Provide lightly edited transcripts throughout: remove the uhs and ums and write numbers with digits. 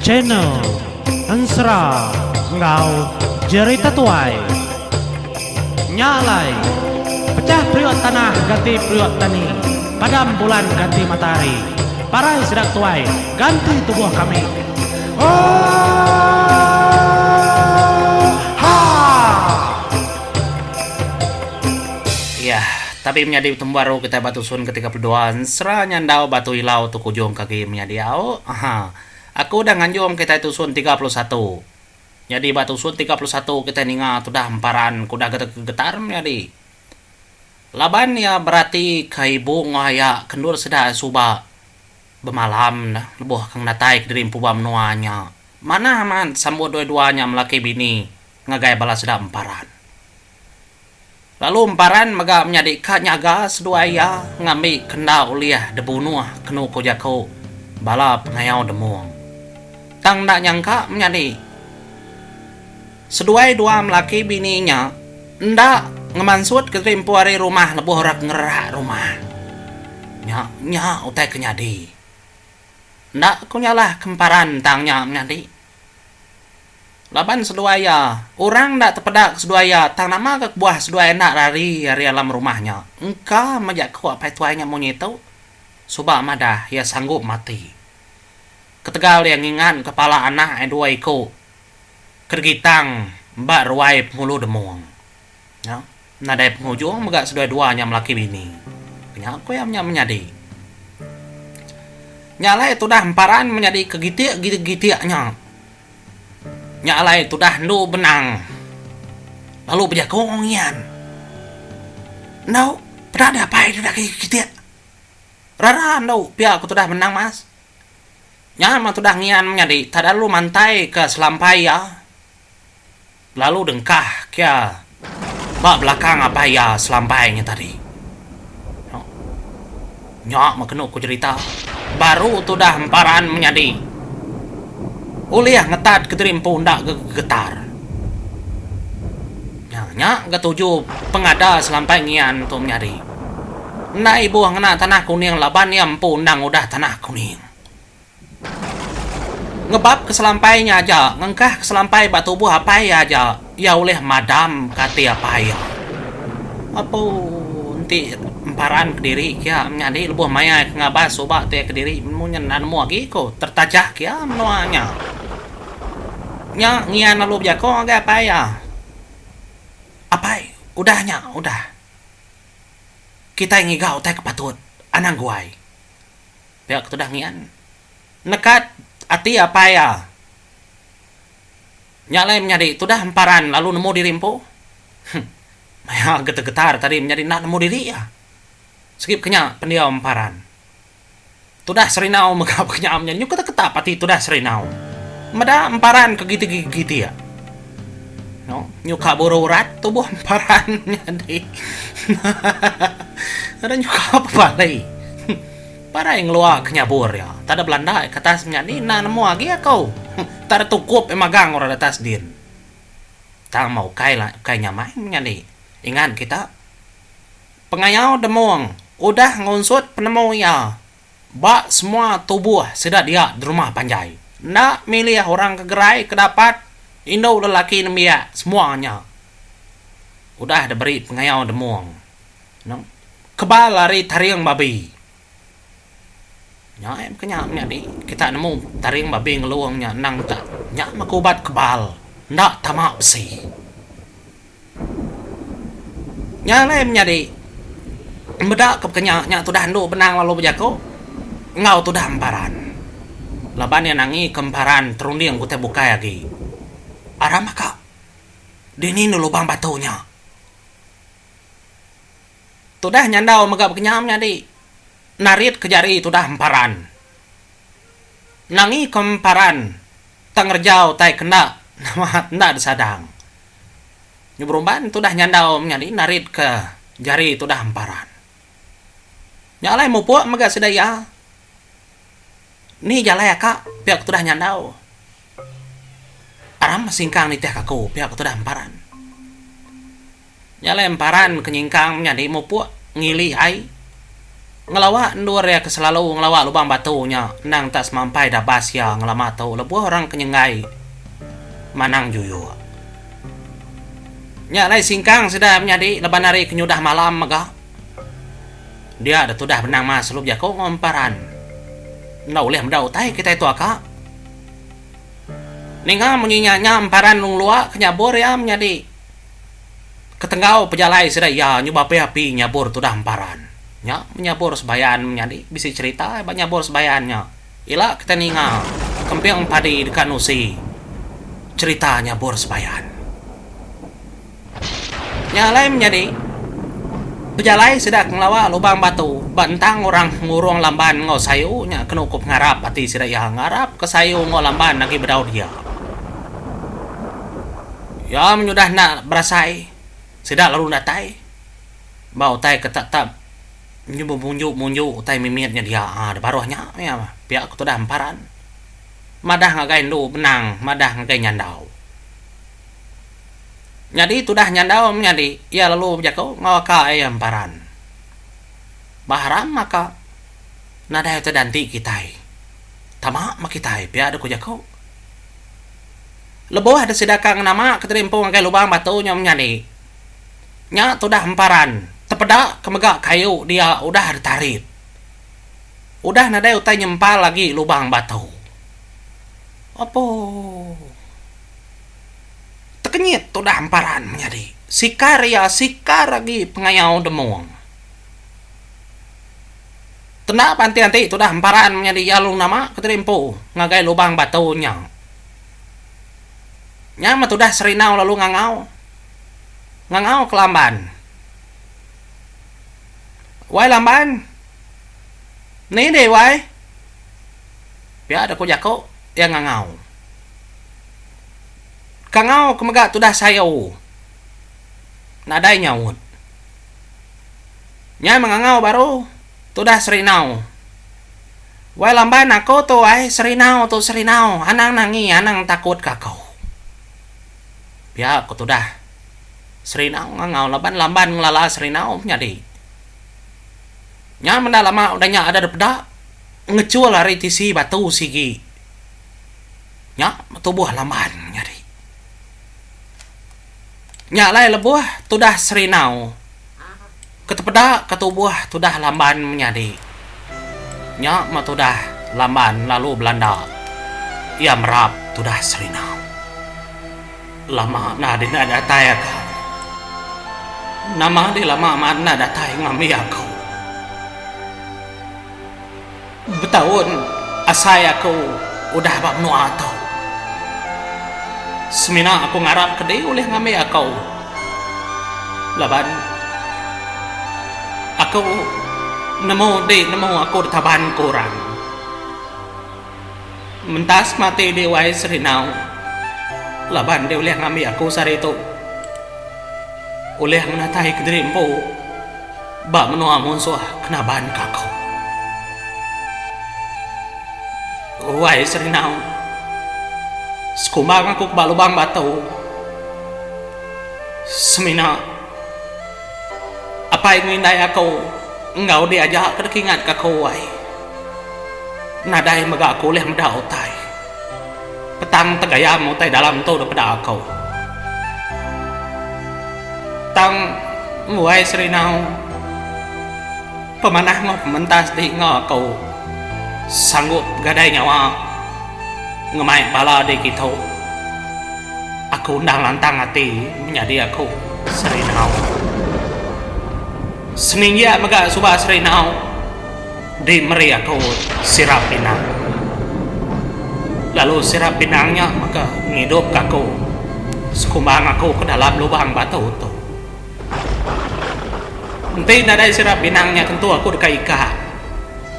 Channel Ansra Ngau Jerita Tuai Nyalai Pecah priok tanah ganti priok tani, padam bulan ganti matahari, parai sedang tuai ganti tubuh kami. Ya, tapi menjadi baru kita batu sun ketika berdoa serah nyandau batu hilau tu kujung kaki menjadi au. Aku udah nganjung kita itu sun 31. Jadi batu sun 31 kita ninga sudah emparan kuda getar menjadi. Laban ya berarti kaibu ngaya kendur seda suba bemalam nah lebuh kang natai ke dirim pubam nuanya. Mana man sambut dua-duanya melaki bini ngagai balas seda emparan. Lalu emparan maga menjadi ka nyaga seduaya ngambi kenda uliah debu nuah kenu kojako bala pengayau demung. Tang ndak nyangka menjadi seduai dua melaki bininya ndak ngemansut ke rimpuari rumah lebuh rak ngerak rumah. Nya utai kenyadi. Ndak kunyalah kemparan tangnya menjadi. Laban seduaya, orang ndak terpedak seduaya, tang nama ke buah seduaya nak rari alam rumahnya. Engkau majak ku apa tuanya monyetu? Subah madah ya sanggup mati. Ketegal yang ingan kepala anak dua iko. Kergitang mbak ruai mulu demung. Ya, nadai penghujung megak sedua-duanya melaki bini. Kenya aku yang menyadi. Nyala itu dah emparan menjadi kegitiak-gitiaknya. Nyala itu dah nu benang. Lalu berjakong yan. No, pernah ada apa itu dah kegitiak? Rara no, pihak aku dah menang mas. Nyama tu dah ngian menjadi. Tak lu mantai ke selampai ya. Lalu dengkah kia bak belakang apa ya selampainya tadi. Nyak makenu ku cerita. Baru tu dah emparan menjadi. Uliah ngetat keterim pundak getar. Nyak ketujuh pengada selampai ngian tu menjadi. Nah ibu ngena tanah kuning laban yang pundang udah tanah kuning. Ngebab keselampainya aja, ngengkah keselampai batu buah apa ya aja, ya oleh madam kati apa ya. Apa nanti emparan kediri kia menjadi lebuh maya ngabas sobat tu kediri munyan mu lagi ko tertajah kia menuanya. Nya ngian lalu jako agak apa ya? Apa? Udahnya, udah. Kita ngigau teh kepatut anang guai. Pihak tu dah ngian. Nekat ati apa ya? Nyalai menjadi itu dah emparan lalu nemu dirimpo. Maya getar-getar tadi menjadi nak nemu diri ya. Skip kenya pendiam emparan. Tu dah serinau megap kenya menjadi nyuk kata pati tu dah serinau. Mada emparan kegiti-giti ya. No, nyuka borurat tubuh emparan jadi. Ada nyuka apa balai? Para yang luar kenyabur ya. Tak ada Belanda kata menjadi na nemu lagi ya kau. Tak ada tukup emagang orang atas din. Tak mau kai nyamai menjadi. Ingat kita pengayau demung udah ngunsut penemu ya. Bak semua tubuh sudah dia di rumah panjai. Nak milih orang kegerai kedapat Indo lelaki nemia semuanya. Udah ada beri pengayau demung. No. Kebal lari tariang babi. Nya em kenya menjadi kita nemu taring babi ngeluangnya nang tak nya makubat kebal ndak tamak besi. Nya lain menjadi bedak ke kenya nya tu dah ndu benang lalu berjako ngau tu dah emparan. Laban yang nangi kemparan terunding ku teh buka lagi. Arah maka dini nu lubang batunya. Tu dah nyandau megap kenya menjadi narit kejari itu dah emparan. Nangi kemparan tangerjau tai kena nama ndak disadang. Nyubrumban itu dah nyandau menjadi narit ke jari itu dah emparan. Nyalai mupuk mega sedaya. Ni jalai kak pihak itu dah nyandau. Aram singkang ni teh kaku pihak itu dah emparan. Nyalai emparan kenyingkang menjadi mupuk ngilih ai. Ngelawa ndur ya selalu ngelawak lubang batunya nang tak semampai dah basya ngelama tau lebuh orang kenyengai manang juyu. Nya lai singkang sudah menjadi leban hari kenyudah malam maga. Dia ada tudah benang mas lu jako ngomparan. Nda uleh mendau tai kita itu aka. Ninga menyinyanya emparan nung luak kenyabur ya menjadi. Ketenggau pejalai sudah ya nyoba api nyabur tudah emparan. Nya menyabur sebayan menjadi bisa cerita nyabur sebayannya. Ila kita ninga kempiang padi dekat nusi. Cerita nyabur sebayan. Nya lain menjadi pejalai sedang ngelawa lubang batu bantang orang ngurung lamban ngau sayu nya kenukup ngarap ati sida ya ngarap ke sayu ngau lamban lagi bedau dia. Ya menyudah nak berasai sida lalu datai bau tai ketatap nyubu munjuk tai mimiatnya dia ada baruhnya ya pihak tu dah emparan madah ngagai ndu benang madah ngagai nyandau. Jadi tu dah nyandau menjadi ya lalu jako ngawaka ayam paran. Baharam maka nada itu danti kitai. Tama makitai pia ada ku jako. Leboh ada sedakang nama keterimpung ngagai lubang batunya menjadi. Nya tu dah emparan. Tepeda kemegak kayu dia udah tarik. Udah nada utai nyempal lagi lubang batu. Apa? Tekenyit tu dah emparan menjadi. Sikar lagi pengayau demung. Tenda panti-anti tu dah emparan menjadi yalung nama keterimpu ngagai lubang batunya. Nyama tu dah serinau lalu ngangau ke lamban. Wai lamban. Ni deh wai. Biar ada ku jako yang ngangau. Kangau kemegak tu dah sayo. Nadai nyaut. Nya mengangau baru tu dah serinau. Wai lamban aku tu wai serinau. Anang nangi anang takut kakau. Biar aku tu dah serinau ngangau lamban ngelala serinau nyadi. Nya menda lama udahnya ada depeda ngecual hari tisi batu sigi. Nya tubuh lamban nyadi. Nya lai lebuh tu dah serinau. Ketepeda ketubuh tu dah lamban menyadi. Nya tu dah lamban lalu Belanda. Ia merap tu dah serinau. Lama na di nada tayaka. Nama di lama mana datai ngami aku. Betahun asai aku udah bab nu atau. Semina aku ngarap kedai oleh ngami aku. Laban aku nemu aku taban kurang. Mentas mati di wai serinau. Laban dia oleh ngami aku sari itu. Oleh menatai kedrimpo. Bak menua munsuh kenaban kakau. Wai serinau. Sekumbang aku ke lubang batu. Semina. Apa yang ngindai aku. Engkau diajak kedekingat kakau wai. Nadai mega aku oleh meda utai. Petang tegayam utai dalam tu daripada aku. Tang wai serinau. Pemanah ngop mentas di aku. Sanggup gadai nyawa ngemai bala di kita. Aku undang lantang hati menjadi aku serinau. Seningnya mega subah serinau di meri aku sirap pinang. Lalu sirap pinangnya maka ngidup aku. Sekumbang aku ke dalam lubang batu itu. Nanti nadai sirap pinangnya tentu aku dekat ikat.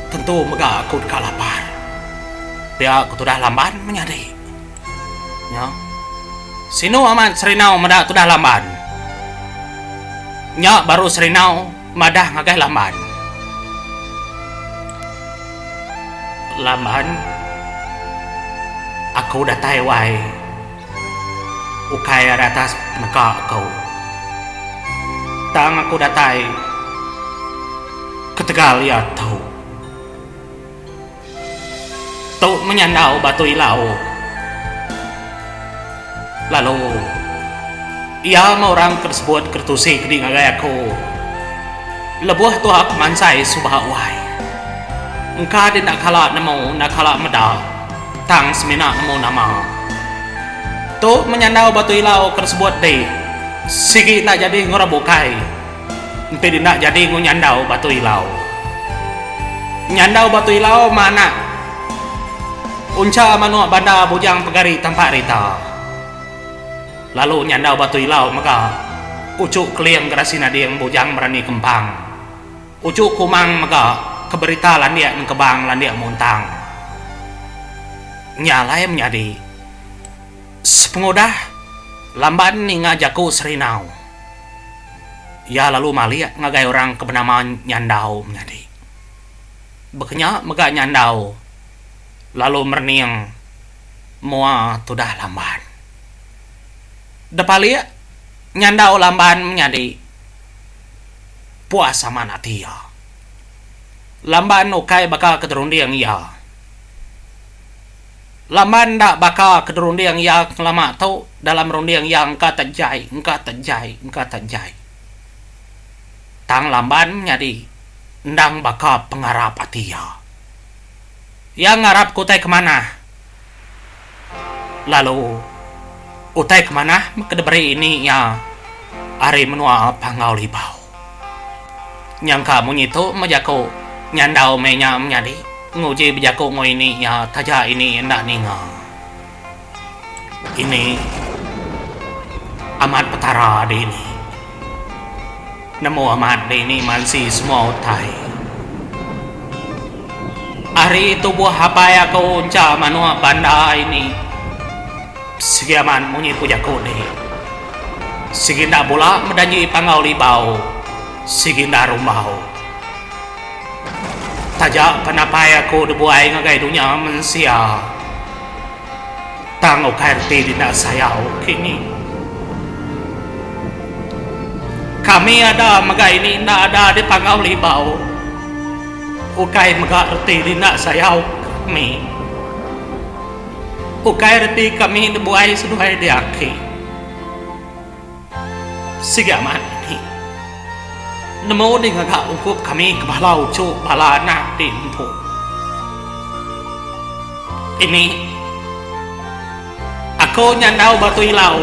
Tentu mega aku dekat lapar. Dia aku sudah lamban menyadi. Ya. Sinu aman serinau madah sudah lamban. Nya baru serinau madah ngagai lamban. Lamban. Aku dah taiwai. Ukai ada atas peneka kau. Tang aku dah tai. ketegal ia tahu. Tahu menyandau batu ilau. Lalu ia mau orang tersebut kertusi kedi ngagai aku. Lebuh tu aku mansai subah wai. Engkau di nak kalah nemu nak kalah meda. Tang semina nemu nama. Tu menyandau batu ilau tersebut deh. Sigi nak jadi ngorabukai. Nanti nak jadi nyandau batu ilau. Nyandau batu ilau mana? Unca manu banda bujang pegari tanpa rita. Lalu nyandau batu ilau maka ucuk keliang gerasina dia yang bujang berani kempang. Ucuk kumang maka keberita landia kebang landia muntang. Nyalai menjadi sepengodah lamban ni ngajaku serinau. Ya lalu malia ngagai orang kebenaman nyandau menjadi. Bekenya mega nyandau. Lalu merniang mua tudah lamban. Depalia nyandau lamban menjadi puasa mana tia. Lamban ukai bakal kederundiang ia. Lamban dak bakal kederundiang ia lama tau dalam rundiang yang engkau tajai. Tang lamban menjadi ndang bakal pengarap atia. Yang ngarap kutai kemana? Lalu utai kemana? Kedeberi ini ya ari menua pangau libau. Nyangka munyitu majako nyandau menya menjadi nguji bijako ngo ini ya taja ini ndak ninga. Ini amat petara di ini. Nemu amat di ini mansi semua utai. Hari itu buah apa ya kau unca manua banda ini. Segiaman munyi pujako deh. Siginda bola medanyi pangau libau. Siginda rumbau. Tajak panapaya ko debuai ngagai dunia mensia. Tango karti tidak sayau kini. Kami ada maga ini nak ada di pangau libau. Ukai maga reti tidak sayau kami. Ukai reti kami debuai seduai diaki. Sigaman ini. Nemo di ngagak ukup kami ke balau cuk bala nak dimpu. Ini aku nyandau batu ilau.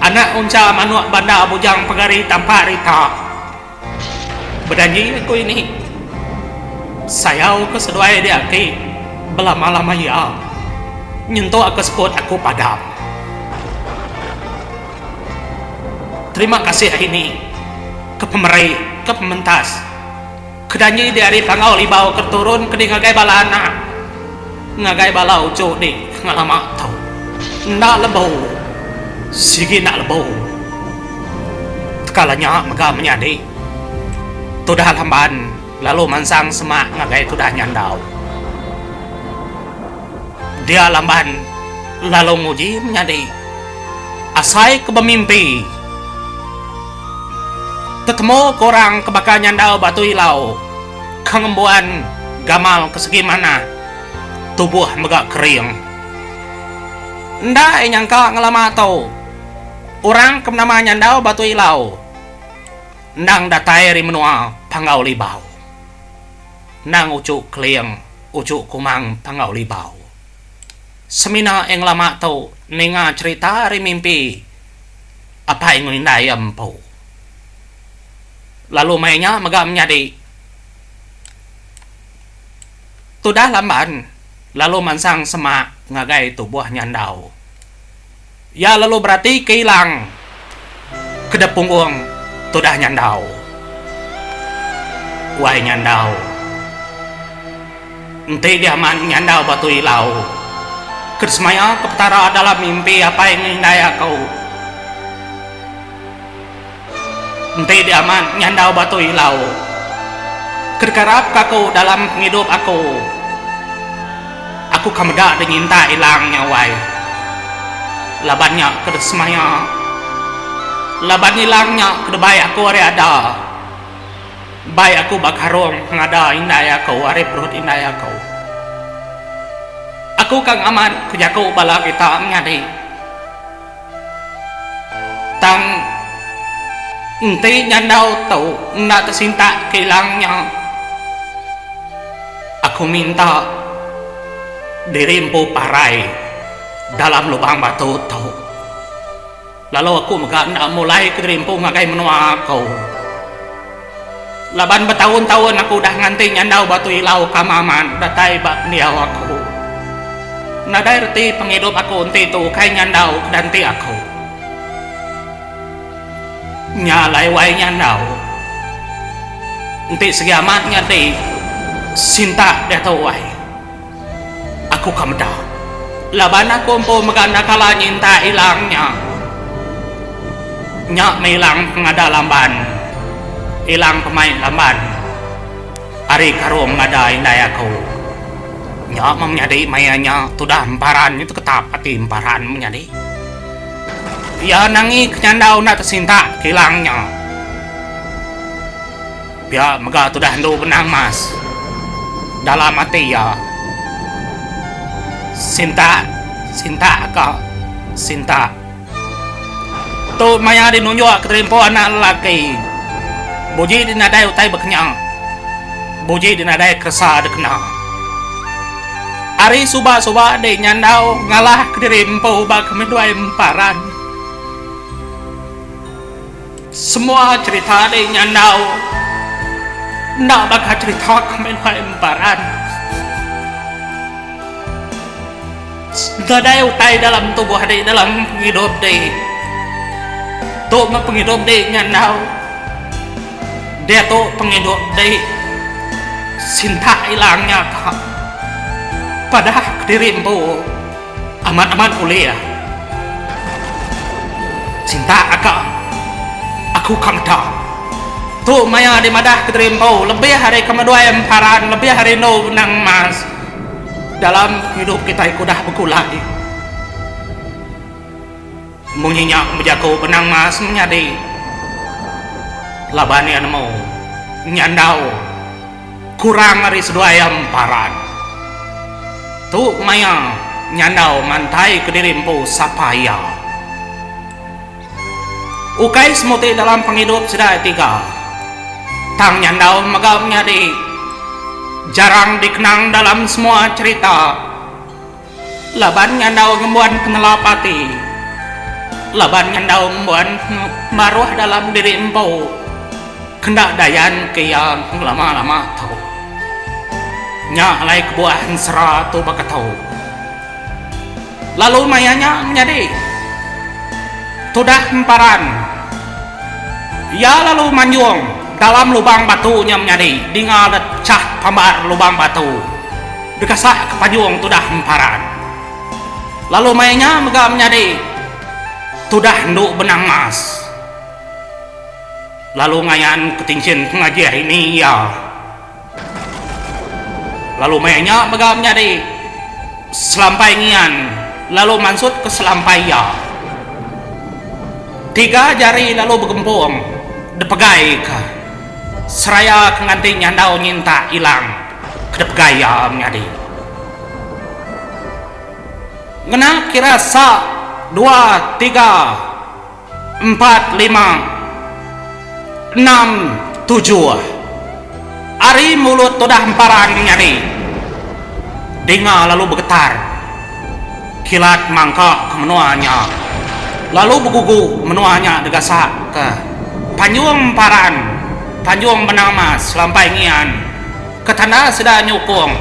Anak unca manuak banda bujang pegari tanpa rita. Berjanji aku ini. Sayau ke seduai diaki. Belama-lama ya. Nyentuh aku sebut aku padam. Terima kasih ini. Ke pemerai, ke pementas. Kedanyi dari pangau libau keturun ke di ngagai bala anak. Ngagai bala ucuk di ngalamak tau. Ndak lebau. Sigi nak lebau. Tekalanya mega menyadi. Tudah lamban. Lalu mansang semak ngagai tudah nyandau. Dia lamban. Lalu muji menyadi. Asai ke pemimpi. Ketemu korang kebakar nyandau batu ilau. Kengembuan gamal kesegi mana. Tubuh megak kering. Ndak nyangka ngelama tau. Orang kenama nyandau batu ilau. Ndang datai ri menua pangau libau. Nang ucuk keliang, ucuk kumang pangau libau. Semina yang lama tau ninga cerita ri mimpi. Apa yang ngindai empu. Lalu mainnya megak menyadi. Tudah lamban. Lalu mansang semak ngagai tubuh nyandau. Ya lalu berarti kehilang. Kedap punggung. Tudah nyandau. Wahai nyandau. Ente diaman nyandau batu ilau. Kersmaya kepetara dalam mimpi apa yang ngindai kau. Ente diaman nyandau batu ilau. Kerkarap kaku dalam hidup aku. Aku kameda dinyinta ilang nyawai. Labannya keresmaya. Laban ilangnya kedebay aku hari ada. Baik aku bakarong ngada inday ako are perut inday ako. Aku kang aman kejako bala kita nyadi. Tang enti nyandau tau nak tersinta kilangnya. Aku minta dirimpu parai dalam lubang batu tau. Lalu aku nak mulai kerimpu ngagai menua aku. Laban bertahun-tahun aku dah nganti nyandau batu ilau kamaman datai bak niaw aku. Nadai reti penghidup aku enti tu kai nyandau danti aku. Nyalai wai nyandau. Enti segiamat nyati sinta dia tau wai. Aku kamda. Laban aku empu meganda kala nyinta ilangnya. Nyak milang ngada lamban. Ilang pemain lamban. Ari karo ngada indai aku. Nya menyadi mayanya tudah emparan itu ketap hati emparan menyadi. Ya nangi kenyandau nak tersinta kilangnya. Bia mega tudah hendu benang mas. Dalam hati ya. Sinta ka sinta. Tu maya dinunjuk kerimpo anak lelaki. Buji dinadai utai berkenyang. Buji dinadai kersa dekena. Ari suba-suba de nyandau ngalah kerimpo bak medua emparan. Semua cerita de nyandau ndak bakal cerita medua emparan. Nadai utai dalam tubuh de dalam hidup de. Tu penghidup de nyandau. Dia tu penghidup dari sinta hilangnya kak. Pada dirimpu amat-amat kuliah. Sinta akak. Aku kamda. Tu maya di madah dirimpu lebih hari kemadua emparan, lebih hari no nang mas. Dalam hidup kita dah berkulai. Munyinya menjaku benang mas menyadi. Labani anmu nyandau kurang dari sedua emparan. Tu maya nyandau mantai kedirimpu sapaya. Ukai semuti dalam penghidup sudah tiga. Tang nyandau megam nyadi jarang dikenang dalam semua cerita. Laban nyandau ngembuan penelapati. Laban nyandau ngembuan maruah dalam diri empu. Kendak dayan ke yang lama-lama tahu. Nya alai kebuahan sera tu baka tahu. Lalu mayanya menjadi tudah emparan. Ya lalu manjung dalam lubang batunya menjadi dingal cah pambar lubang batu. Dekasak kepanjung tudah emparan. Lalu mayanya mega menjadi tudah nduk benang mas. Lalu ngayan ketingsin pengajian ini ya. Lalu mainnya megam nyari selampai ngian. Lalu mansut ke selampai ya. 3 jari lalu bergempung. Depegai ke. Seraya kenganti nyandau nyinta hilang. Kedepegai ya nyari. Ngena kira sa 2, 3, 4, 5 6, 7 Ari mulut tudah emparan nyari. Dengar lalu bergetar. Kilat mangkak ke menuanya. Lalu bergugu menuanya degasak ke panjung emparan. Panjung benang mas selampai ngian. Ketanda sudah nyukung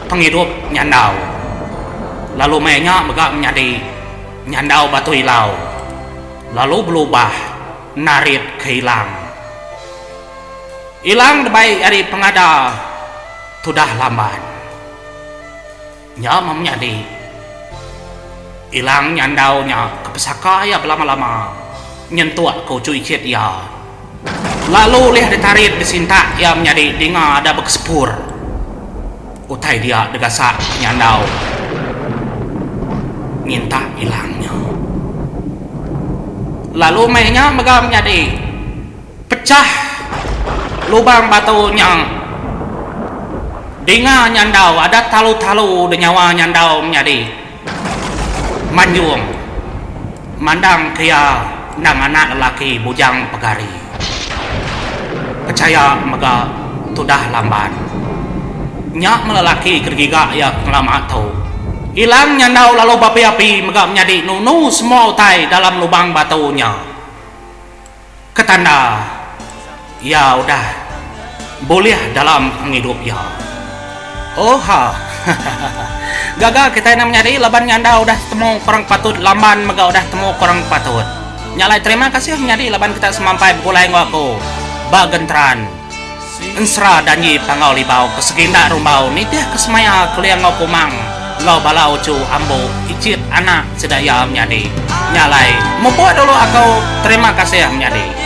penghidup nyandau. Lalu mainnya megak menyadi nyandau batu ilau. Lalu berubah narit kehilang. Ilang debai dari pengada tudah lamban. Nya menyadi ilang nyandaunya kepesaka ya belama-lama nyentuak kau cuy cet ya. Lalu leh ditarik disinta ya menyadi dengar ada beksepur. Utai dia degasak nyandau minta ilangnya. Lalu mainnya megam menyadi pecah lubang batunya. Dengar nyandau ada talu-talu de nyawa nyandau menjadi. Manjung mandang kia nang anak lelaki bujang pegari. Percaya mega tudah lamban. Nyak melelaki kergiga ya ngelamat tu. Hilang nyandau lalu bapi-api mega menjadi nunu semua utai dalam lubang batunya. Ketanda ya udah boleh dalam hidup ya. Oh ha. Gagal kita yang menjadi laban nyanda udah temu korang patut lamban mega udah temu korang patut. Nyalai terima kasih menjadi laban kita semampai bulai ngaku. Bagentran. Ensra danyi pangau libau keseginda rumbau nitih kesemaya keliang ngau kumang. Ngau balau cu ambo icit anak sedaya menjadi. Nyalai. Membuat dulu aku terima kasih menjadi.